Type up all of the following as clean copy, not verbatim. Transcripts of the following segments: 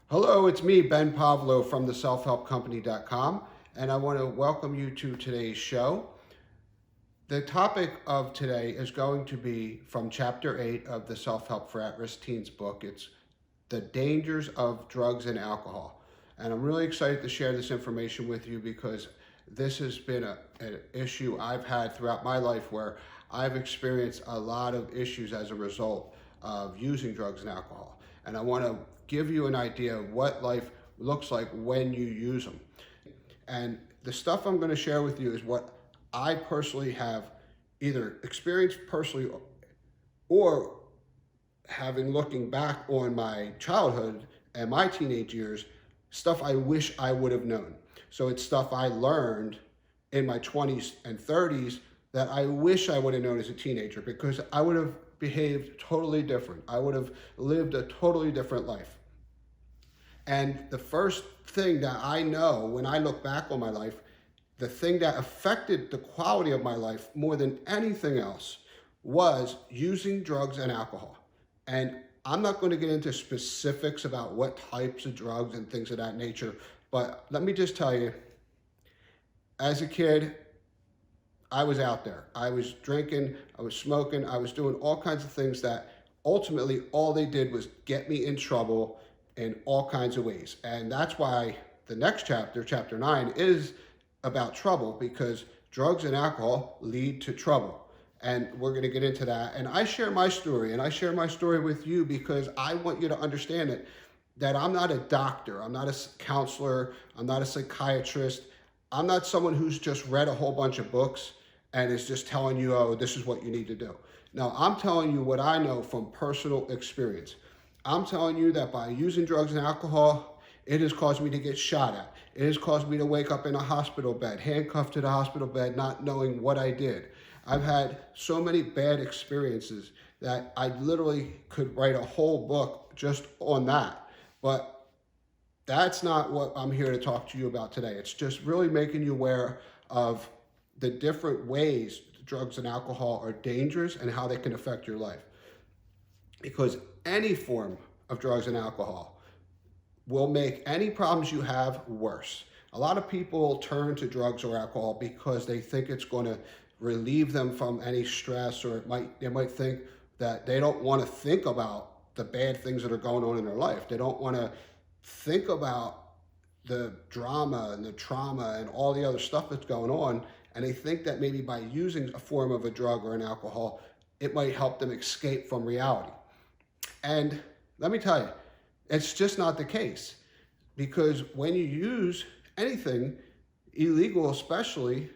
Hello, it's me, Ben Pavlo from the selfhelpcompany.com, and I want to welcome you to today's show. The topic of today is going to be from Chapter 8 of the Self Help for At Risk Teens book. It's the dangers of drugs and alcohol. And I'm really excited to share this information with you because this has been an issue I've had throughout my life where I've experienced a lot of issues as a result of using drugs and alcohol. And I want to give you an idea of what life looks like when you use them. And the stuff I'm going to share with you is what I personally have either experienced personally or having looking back on my childhood and my teenage years, stuff I wish I would have known. So it's stuff I learned in my 20s and 30s that I wish I would have known as a teenager because I would have behaved totally different. I would have lived a totally different life. And the first thing that I know when I look back on my life, the thing that affected the quality of my life more than anything else was using drugs and alcohol. And I'm not going to get into specifics about what types of drugs and things of that nature, but let me just tell you, as a kid, I was out there. I was drinking, I was smoking, I was doing all kinds of things that ultimately all they did was get me in trouble in all kinds of ways. And that's why the next chapter, chapter 9, is about trouble because drugs and alcohol lead to trouble. And we're going to get into that. And I share my story, and I share my story with you because I want you to understand it, that I'm not a doctor, I'm not a counselor, I'm not a psychiatrist, I'm not someone who's just read a whole bunch of books and is just telling you, oh, this is what you need to do. No, I'm telling you what I know from personal experience. I'm telling you that by using drugs and alcohol, it has caused me to get shot at. It has caused me to wake up in a hospital bed, handcuffed to the hospital bed, not knowing what I did. I've had so many bad experiences that I literally could write a whole book just on that. But that's not what I'm here to talk to you about today. It's just really making you aware of the different ways drugs and alcohol are dangerous and how they can affect your life. Because any form of drugs and alcohol will make any problems you have worse. A lot of people turn to drugs or alcohol because they think it's going to relieve them from any stress, or they might think that they don't want to think about the bad things that are going on in their life. They don't want to think about the drama and the trauma and all the other stuff that's going on, and they think that maybe by using a form of a drug or an alcohol, it might help them escape from reality. And let me tell you, it's just not the case. Because when you use anything, illegal especially,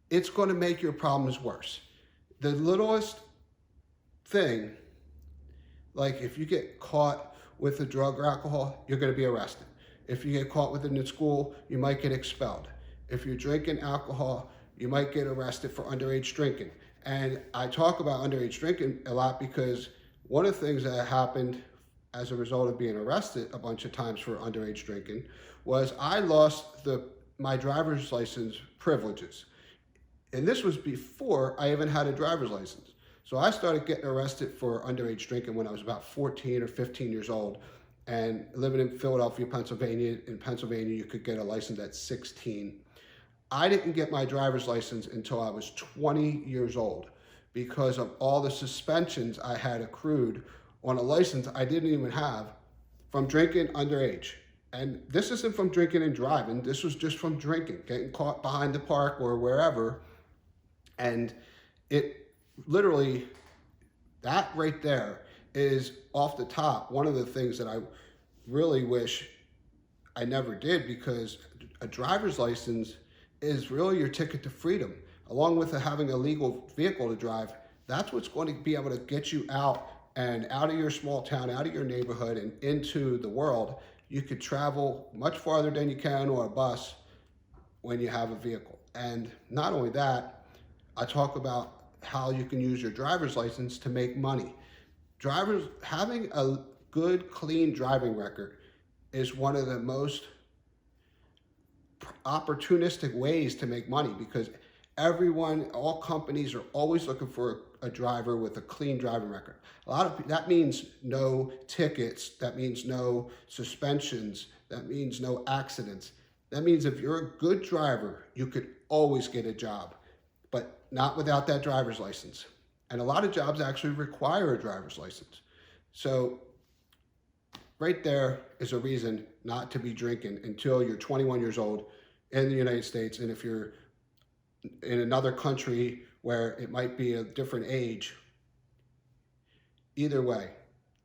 it's going to make your problems worse. The littlest thing, like if you get caught with a drug or alcohol, you're going to be arrested. If you get caught with it in school, you might get expelled. If you're drinking alcohol, you might get arrested for underage drinking. And I talk about underage drinking a lot because one of the things that happened as a result of being arrested a bunch of times for underage drinking was I lost my driver's license privileges. And this was before I even had a driver's license. So I started getting arrested for underage drinking when I was about 14 or 15 years old. And living in Philadelphia, Pennsylvania, in Pennsylvania, you could get a license at 16. I didn't get my driver's license until I was 20 years old because of all the suspensions I had accrued on a license I didn't even have from drinking underage. And this isn't from drinking and driving. This was just from drinking, getting caught behind the park or wherever. And it literally, that right there is off the top one of the things that I really wish I never did, because a driver's license is really your ticket to freedom. Along with having a legal vehicle to drive, that's what's going to be able to get you out of your small town, out of your neighborhood, and into the world. You could travel much farther than you can on a bus when you have a vehicle. And not only that, I talk about how you can use your driver's license to make money. Having a good, clean driving record is one of the most opportunistic ways to make money, because all companies are always looking for a driver with a clean driving record. That means no tickets, that means no suspensions, that means no accidents. That means if you're a good driver, you could always get a job, but not without that driver's license. And a lot of jobs actually require a driver's license. So right there is a reason not to be drinking until you're 21 years old in the United States. And if you're in another country where it might be a different age, either way,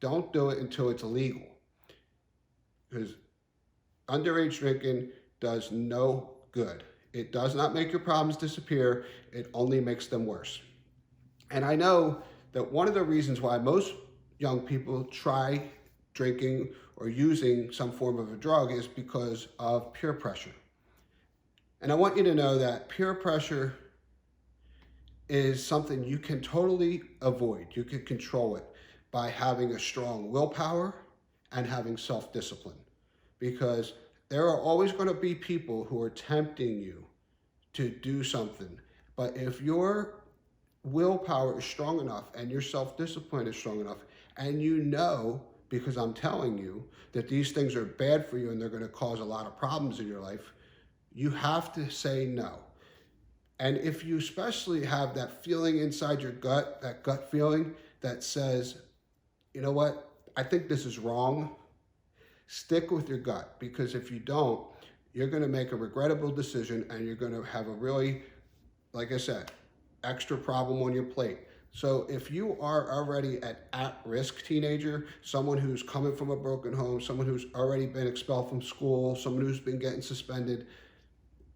don't do it until it's illegal. Because underage drinking does no good. It does not make your problems disappear. It only makes them worse. And I know that one of the reasons why most young people try drinking or using some form of a drug is because of peer pressure. And I want you to know that peer pressure is something you can totally avoid. You can control it by having a strong willpower and having self-discipline. Because there are always going to be people who are tempting you to do something. But if your willpower is strong enough and your self-discipline is strong enough, and you know, because I'm telling you, that these things are bad for you and they're going to cause a lot of problems in your life, you have to say no. And if you especially have that feeling inside your gut, that gut feeling that says, you know what, I think this is wrong, stick with your gut. Because if you don't, you're going to make a regrettable decision and you're going to have a really, like I said, extra problem on your plate. So if you are already an at-risk teenager, someone who's coming from a broken home, someone who's already been expelled from school, someone who's been getting suspended,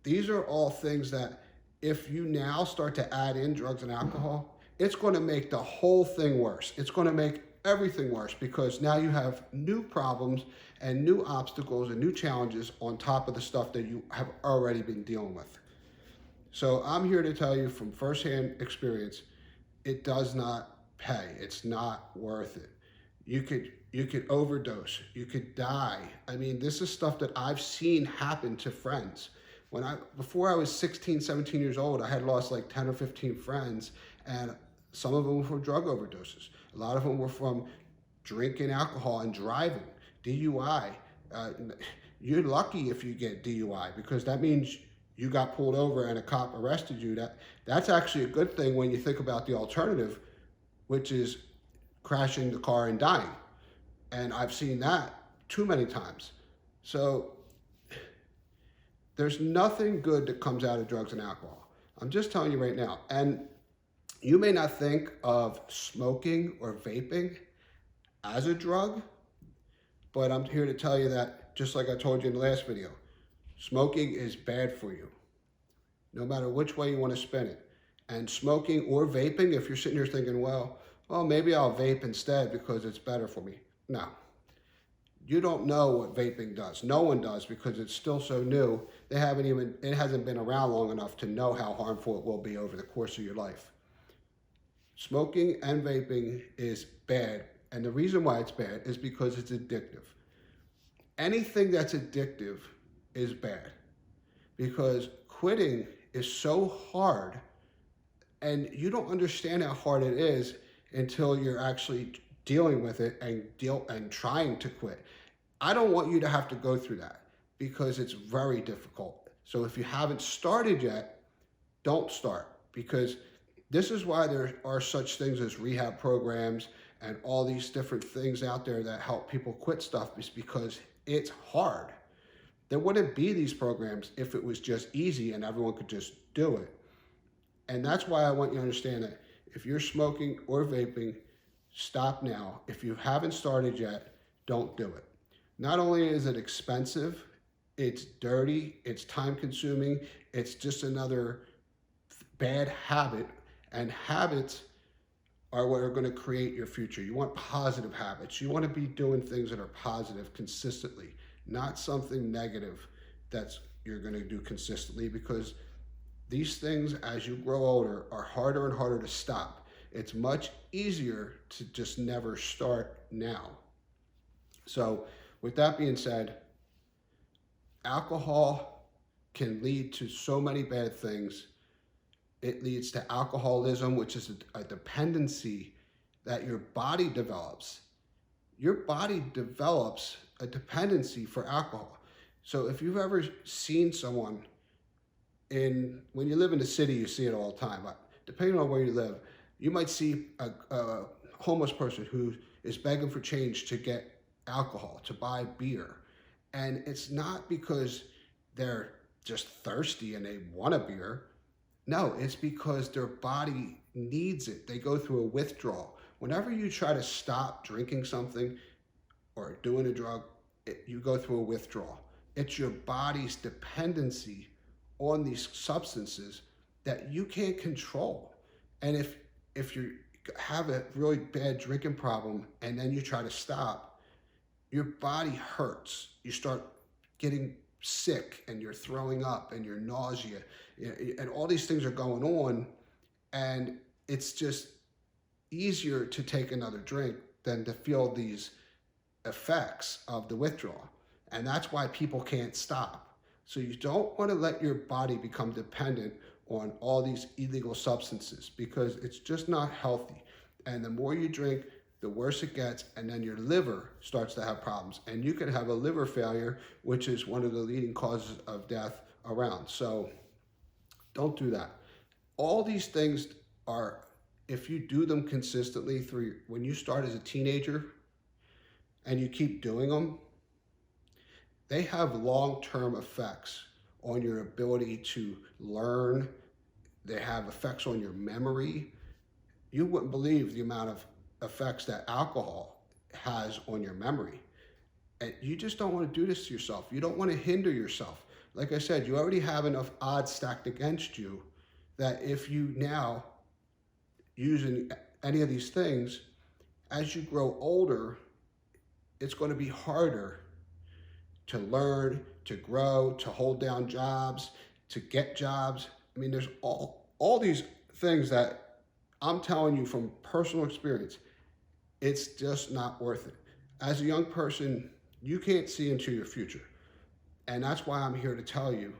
these are all things that if you now start to add in drugs and alcohol, it's going to make the whole thing worse. It's going to make everything worse because now you have new problems and new obstacles and new challenges on top of the stuff that you have already been dealing with. So I'm here to tell you from firsthand experience, it does not pay. It's not worth it. You could overdose. You could die. I mean, this is stuff that I've seen happen to friends. Before I was 16, 17 years old, I had lost like 10 or 15 friends, and some of them were from drug overdoses. A lot of them were from drinking alcohol and driving, DUI. You're lucky if you get DUI because that means you got pulled over and a cop arrested you. That's actually a good thing when you think about the alternative, which is crashing the car and dying. And I've seen that too many times. So there's nothing good that comes out of drugs and alcohol. I'm just telling you right now. And you may not think of smoking or vaping as a drug, but I'm here to tell you that, just like I told you in the last video, smoking is bad for you, no matter which way you want to spin it. And smoking or vaping, if you're sitting here thinking, well, maybe I'll vape instead because it's better for me. No. You don't know what vaping does. No one does because it's still so new. It hasn't been around long enough to know how harmful it will be over the course of your life. Smoking and vaping is bad. And the reason why it's bad is because it's addictive. Anything that's addictive is bad because quitting is so hard and you don't understand how hard it is until you're actually dealing with it and trying to quit. I don't want you to have to go through that because it's very difficult. So if you haven't started yet, don't start, because this is why there are such things as rehab programs and all these different things out there that help people quit stuff, is because it's hard. There wouldn't be these programs if it was just easy and everyone could just do it. And that's why I want you to understand that if you're smoking or vaping, stop now. If you haven't started yet, don't do it. Not only is it expensive, it's dirty, it's time consuming, it's just another bad habit, and habits are what are going to create your future. You want positive habits. You want to be doing things that are positive consistently, not something negative that's you're going to do consistently, because these things, as you grow older, are harder and harder to stop. It's much easier to just never start now. So with that being said, alcohol can lead to so many bad things. It leads to alcoholism, which is a dependency that your body develops. Your body develops a dependency for alcohol. So if you've ever seen someone when you live in the city, you see it all the time. But depending on where you live, you might see a homeless person who is begging for change to get alcohol, to buy beer. And it's not because they're just thirsty and they want a beer. No, it's because their body needs it. They go through a withdrawal. Whenever you try to stop drinking something or doing a drug, you go through a withdrawal. It's your body's dependency on these substances that you can't control. And if you have a really bad drinking problem and then you try to stop, your body hurts. You start getting sick and you're throwing up and you're nausea and all these things are going on, and it's just easier to take another drink than to feel these effects of the withdrawal. And that's why people can't stop. So you don't want to let your body become dependent on all these illegal substances, because it's just not healthy. And the more you drink, the worse it gets, and then your liver starts to have problems. And you can have a liver failure, which is one of the leading causes of death around. So don't do that. All these things are, if you do them consistently when you start as a teenager and you keep doing them, they have long-term effects on your ability to learn. They have effects on your memory. You wouldn't believe the amount of effects that alcohol has on your memory. And you just don't want to do this to yourself. You don't want to hinder yourself. Like I said, you already have enough odds stacked against you that if you now using any of these things, as you grow older, it's going to be harder to learn, to grow, to hold down jobs, to get jobs. I mean, there's all these things that I'm telling you from personal experience, it's just not worth it. As a young person, you can't see into your future. And that's why I'm here to tell you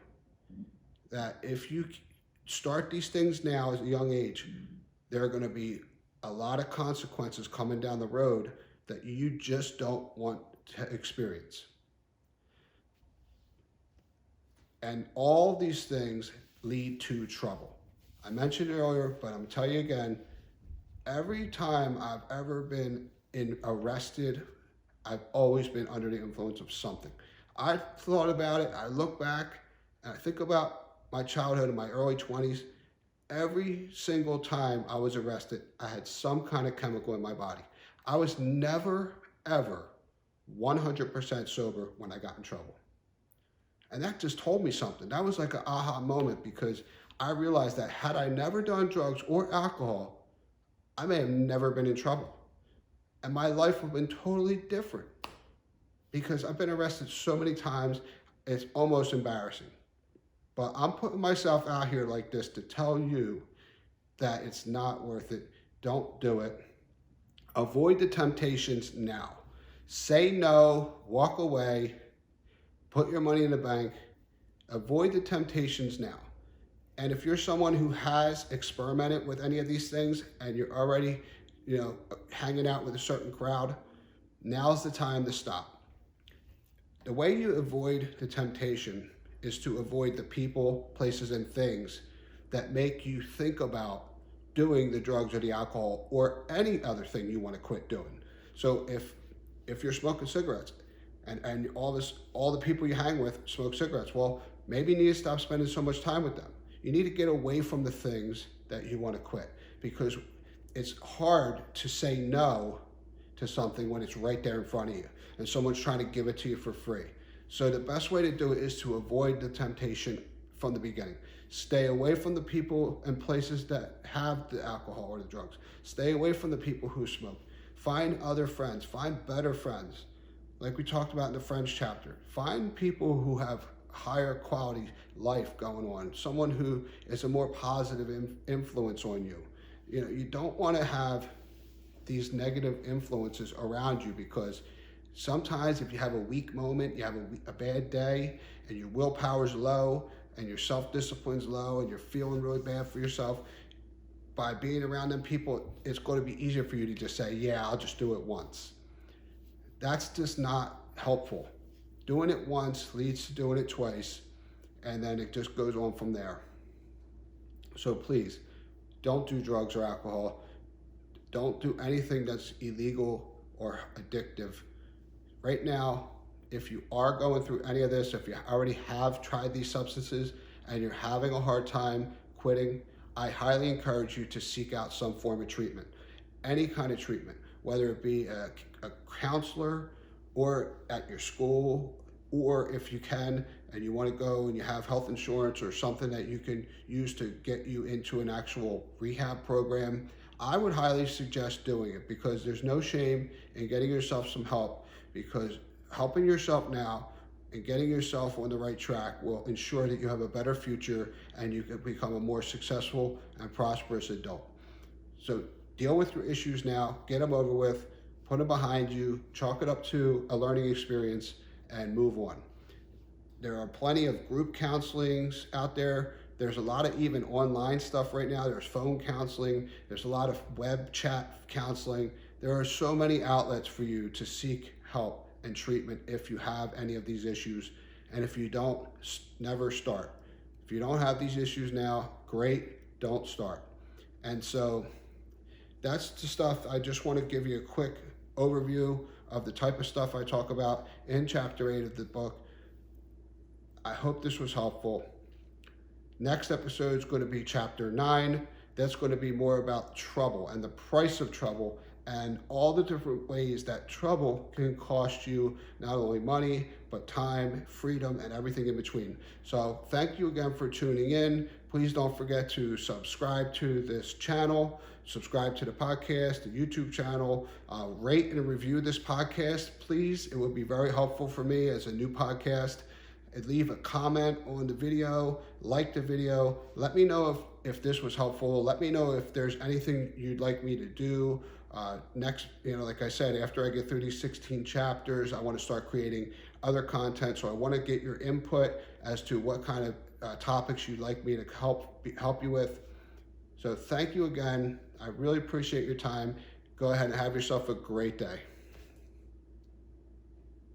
that if you start these things now at a young age, there are going to be a lot of consequences coming down the road that you just don't want to experience. And all these things lead to trouble. I mentioned it earlier, but I'm going to tell you again, every time I've ever been arrested, I've always been under the influence of something. I thought about it, I look back, and I think about my childhood in my early 20s. Every single time I was arrested, I had some kind of chemical in my body. I was never, ever 100% sober when I got in trouble. And that just told me something. That was like an aha moment, because I realized that had I never done drugs or alcohol, I may have never been in trouble. And my life would have been totally different, because I've been arrested so many times, it's almost embarrassing. But I'm putting myself out here like this to tell you that it's not worth it. Don't do it. Avoid the temptations now. Say no, walk away, put your money in the bank. Avoid the temptations now. And if you're someone who has experimented with any of these things and you're already, hanging out with a certain crowd, now's the time to stop. The way you avoid the temptation is to avoid the people, places, and things that make you think about doing the drugs or the alcohol or any other thing you want to quit doing. So if you're smoking cigarettes and all the people you hang with smoke cigarettes, well, maybe you need to stop spending so much time with them. You need to get away from the things that you want to quit, because it's hard to say no to something when it's right there in front of you and someone's trying to give it to you for free. So the best way to do it is to avoid the temptation from the beginning. Stay away from the people and places that have the alcohol or the drugs. Stay away from the people who smoke. Find other friends. Find better friends. Like we talked about in the Friends chapter. Find people who have higher quality life going on. Someone who is a more positive influence on you. You don't want to have these negative influences around you, because sometimes if you have a weak moment, you have a bad day, and your willpower's low, and your self-discipline's low and you're feeling really bad for yourself, by being around them people, it's going to be easier for you to just say, yeah, I'll just do it once. That's just not helpful. Doing it once leads to doing it twice, and then it just goes on from there. So please, don't do drugs or alcohol. Don't do anything that's illegal or addictive. Right now, if you are going through any of this, if you already have tried these substances and you're having a hard time quitting, I highly encourage you to seek out some form of treatment. Any kind of treatment, whether it be a counselor or at your school, or if you can and you want to go and you have health insurance or something that you can use to get you into an actual rehab program, I would highly suggest doing it, because there's no shame in getting yourself some help, because helping yourself now and getting yourself on the right track will ensure that you have a better future and you can become a more successful and prosperous adult. So deal with your issues now, get them over with, put them behind you, chalk it up to a learning experience, and move on. There are plenty of group counselings out there. There's a lot of even online stuff right now. There's phone counseling. There's a lot of web chat counseling. There are so many outlets for you to seek help and treatment if you have any of these issues. And if you don't, never start. If you don't have these issues now, great, don't start. And so that's the stuff. I just want to give you a quick overview of the type of stuff I talk about in chapter 8 of the book. I hope this was helpful. Next episode is going to be chapter 9. That's going to be more about trouble and the price of trouble and all the different ways that trouble can cost you not only money, but time, freedom, and everything in between. So thank you again for tuning in. Please don't forget to subscribe to this channel, subscribe to the podcast, the YouTube channel, rate and review this podcast, please. It would be very helpful for me as a new podcast. And leave a comment on the video, like the video. Let me know if this was helpful. Let me know if there's anything you'd like me to do. Next, like I said, after I get through these 16 chapters, I want to start creating other content. So I want to get your input as to what kind of topics you'd like me to help you with. So thank you again. I really appreciate your time. Go ahead and have yourself a great day.